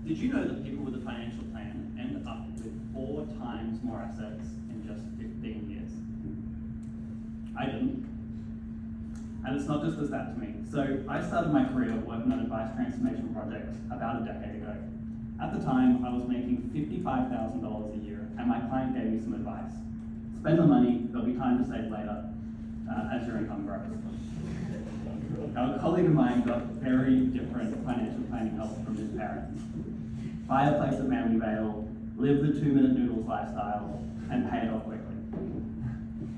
Did you know that people with a financial plan end up with 4 times more assets in just 15 years? I didn't. And it's not just a stat to me. So I started my career working on advice transformation projects about a decade ago. At the time, I was making $55,000 a year, and my client gave me some advice. Spend the money, there'll be time to save later, as your income grows. Now, a colleague of mine got very different financial planning help from his parents. Buy a place at Canwi, live the 2-minute noodles lifestyle, and pay it off quickly.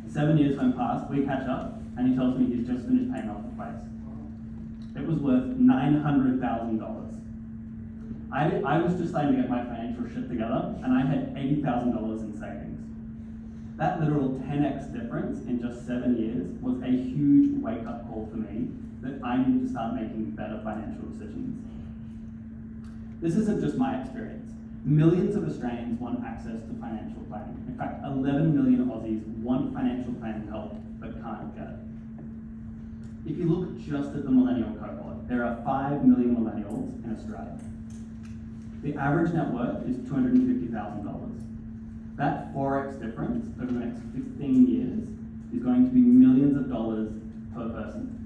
7 years went past, we catch up, and he tells me he's just finished paying off the place. It was worth $900,000. I was just starting to get my financial shit together, and I had $80,000 in savings. That literal 10x difference in just 7 years was a huge wake-up call for me that I need to start making better financial decisions. This isn't just my experience. Millions of Australians want access to financial planning. In fact, 11 million Aussies want financial planning help but can't get it. If you look just at the millennial cohort, there are 5 million millennials in Australia. The average net worth is $250,000. That 4x difference over the next 15 years is going to be millions of dollars per person.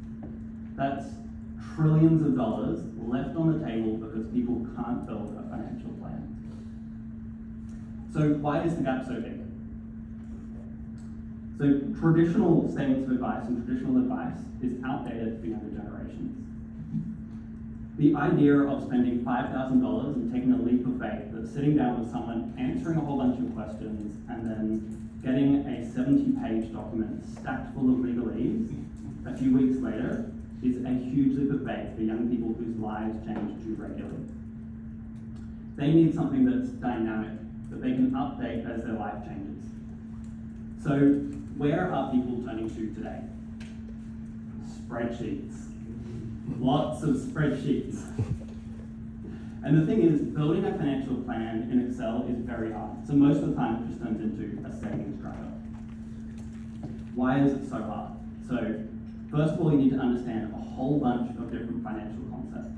That's trillions of dollars left on the table because people can't build a financial plan. So why is the gap so big? So traditional statements of advice and traditional advice is outdated for younger generations. The idea of spending $5,000 and taking a leap of faith, that sitting down with someone, answering a whole bunch of questions, and then getting a 70-page document stacked full of legalese a few weeks later is a huge leap of faith for young people whose lives change too regularly. They need something that's dynamic, that they can update as their life changes. So where are people turning to today? Spreadsheets. Lots of spreadsheets. And the thing is, building a financial plan in Excel is very hard. So most of the time it just turns into a savings tracker. Why is it so hard? So first of all, you need to understand a whole bunch of different financial concepts.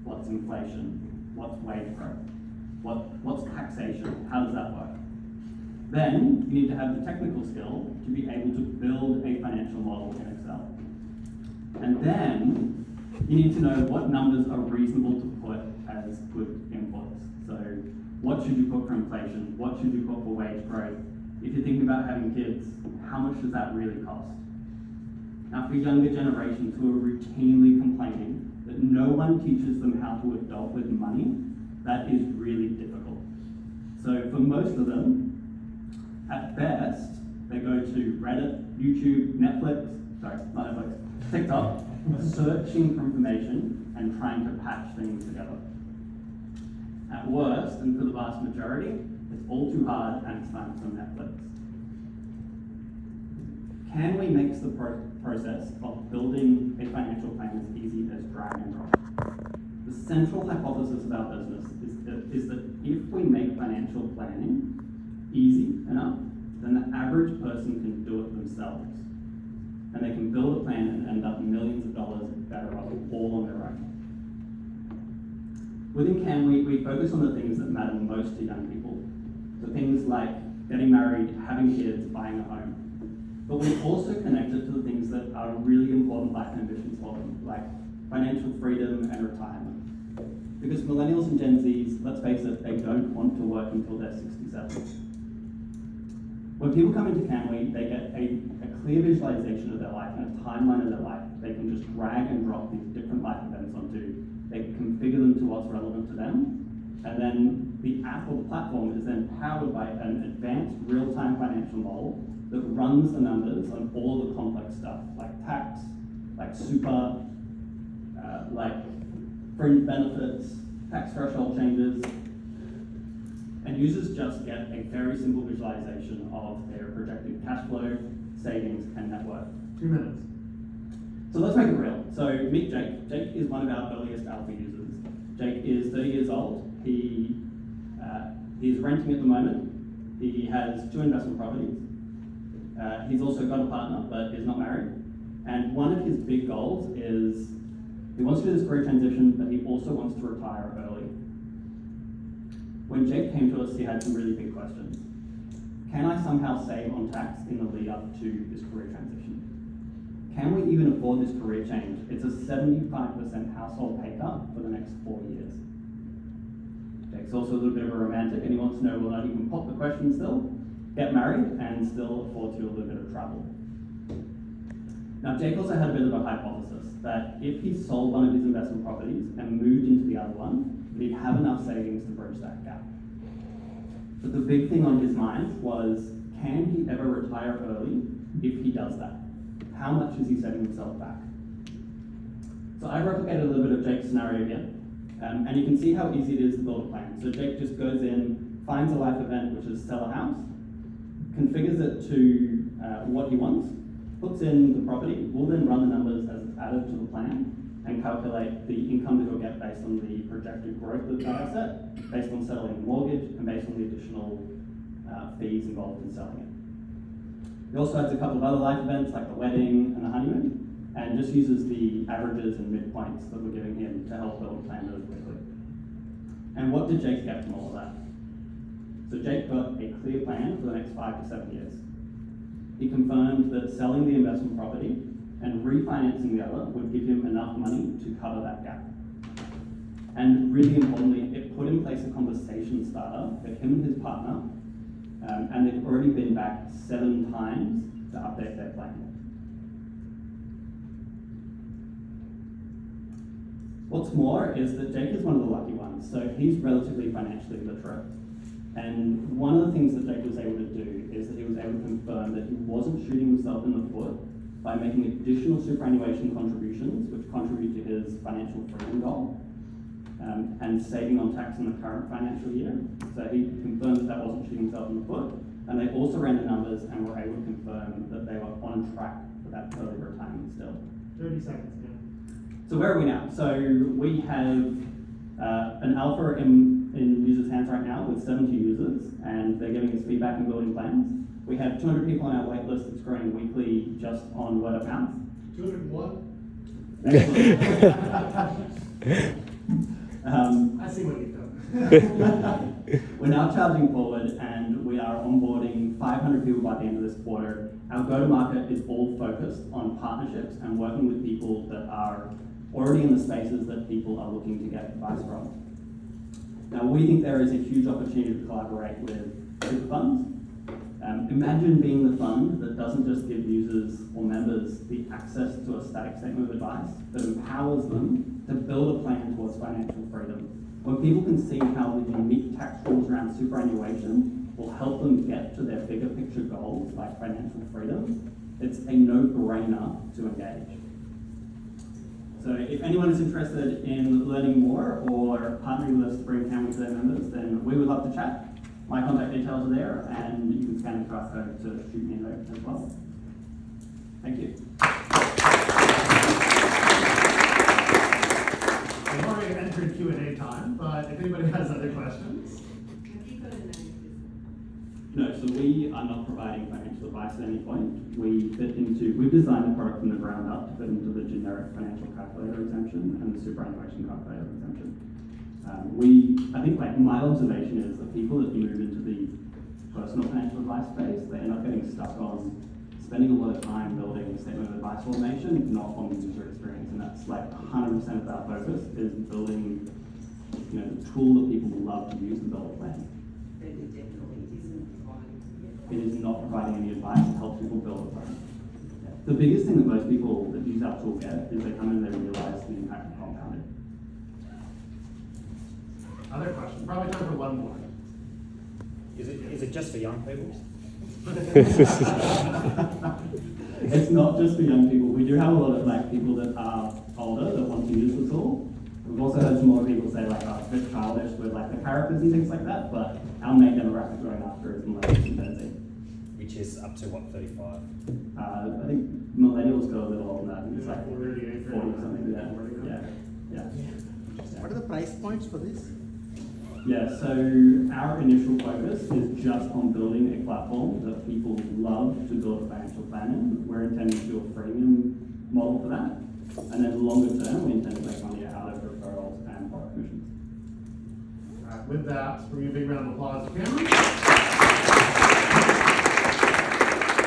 What's inflation? What's wage growth? What's taxation? How does that work? Then you need to have the technical skill to be able to build a financial model in Excel. And then you need to know what numbers are reasonable to put as good inputs. So what should you put for inflation? What should you put for wage growth? If you're thinking about having kids, how much does that really cost? Now, for younger generations who are routinely complaining that no one teaches them how to adult with money, that is really difficult. So for most of them, at best, they go to Reddit, YouTube, TikTok, searching for information and trying to patch things together. At worst, and for the vast majority, it's all too hard and it's time for Netflix. Canwi makes the process of building a financial plan as easy as drag and drop. The central hypothesis of our business is that if we make financial planning easy enough, then the average person can do it themselves. And they can build a plan and end up millions of dollars better off all on their own. Within Canwi, we focus on the things that matter most to young people. So things like getting married, having kids, buying a home. But we also connect it to the things that are really important life ambitions for them, like financial freedom and retirement. Because millennials and Gen Zs, let's face it, they don't want to work until they're 67. When people come into Canwi, they get a clear visualization of their life and a timeline of their life. They can just drag and drop these different life events onto. They can configure them to what's relevant to them. And then the app or the platform is then powered by an advanced real-time financial model that runs the numbers on all the complex stuff, like tax, like super, like fringe benefits, tax threshold changes. And users just get a very simple visualization of their projected cash flow, savings, and net worth. 2 minutes. So let's make it real. So meet Jake. Jake is one of our earliest alpha users. Jake is 30 years old. He's renting at the moment. He has 2 investment properties. He's also got a partner, but is not married. And one of his big goals is he wants to do this career transition, but he also wants to retire early. when Jake came to us, he had some really big questions. Can I somehow save on tax in the lead up to this career transition? Can we even afford this career change? It's a 75% household pay cut for the next 4 years. Jake's also a little bit of a romantic, and he wants to know, will I even pop the question still, get married, and still afford to do a little bit of travel? Now, Jake also had a bit of a hypothesis that if he sold one of his investment properties and moved into the other one, he'd have enough savings to bridge that gap. But the big thing on his mind was, can he ever retire early if he does that? How much is he setting himself back? So I replicated a little bit of Jake's scenario here, and you can see how easy it is to build a plan. So Jake just goes in, finds a life event, which is sell a house, configures it to what he wants, puts in the property, will then run the numbers as it's added to the plan, and calculate the income that he'll get based on the projected growth of that asset, based on settling the mortgage, and based on the additional fees involved in selling it. He also adds a couple of other life events like the wedding and the honeymoon, and just uses the averages and midpoints that we're giving him to help build a plan really quickly. And what did Jake get from all of that? So Jake got a clear plan for the next 5 to 7 years. He confirmed that selling the investment property and refinancing the other would give him enough money to cover that gap. And really importantly, it put in place a conversation starter for him and his partner, and they've already been back 7 times to update their plan. What's more is that Jake is one of the lucky ones, so he's relatively financially literate. And one of the things that Jake was able to do is that he was able to confirm that he wasn't shooting himself in the foot by making additional superannuation contributions, which contribute to his financial freedom goal, and saving on tax in the current financial year. So he confirmed that that wasn't shooting himself in the foot, and they also ran the numbers and were able to confirm that they were on track for that early retirement still. 30 seconds, yeah. So where are we now? So we have an alpha in users' hands right now with 70 users, and they're giving us feedback and building plans. We have 200 people on our wait list that's growing weekly just on word of mouth. 201? I see what you've done. We're now charging forward, and we are onboarding 500 people by the end of this quarter. Our go-to-market is all focused on partnerships and working with people that are already in the spaces that people are looking to get advice from. Now, we think there is a huge opportunity to collaborate with super funds. Imagine being the fund that doesn't just give users or members the access to a static statement of advice, but empowers them to build a plan towards financial freedom. When people can see how the unique tax rules around superannuation will help them get to their bigger picture goals like financial freedom, it's a no-brainer to engage. So if anyone is interested in learning more or partnering with us to bring Canwi to their members, then we would love to chat. My contact details are there, and you can scan the QR code to shoot me a note as well. Thank you. We've already entered Q&A time, but if anybody has other questions. Have you got a name? No, so we are not providing financial advice at any point. We've designed the product from the ground up to fit into the generic financial calculator exemption and the superannuation calculator exemption. I think like my observation is that people that move into the personal financial advice space, they end up getting stuck on spending a lot of time building statement of advice automation, not on the user experience. And that's like 100% of our focus is building, the tool that people love to use to build a plan. But it definitely isn't providing. It is not providing any advice to help people build a plan. The biggest thing that most people that use our tool get is they come in and they realize the impact of compounding. Other questions? Probably time for one more. Is it just for young people? It's not just for young people. We do have a lot of people that are older that want to use the tool. We've also heard some more people say a bit childish with the characters and things like that, but our main demographic going after is millennials and Gen Z. Which is up to what, 35? I think millennials go a little older than that. I think it's 38, 40 something. Yeah. What are the price points for this? Yeah, so our initial focus is just on building a platform that people love to build a financial plan in. We're intending to do a freemium model for that. And then longer term, we intend to make money out of referrals and product commissions. With that, bring a big round of applause to Canwi.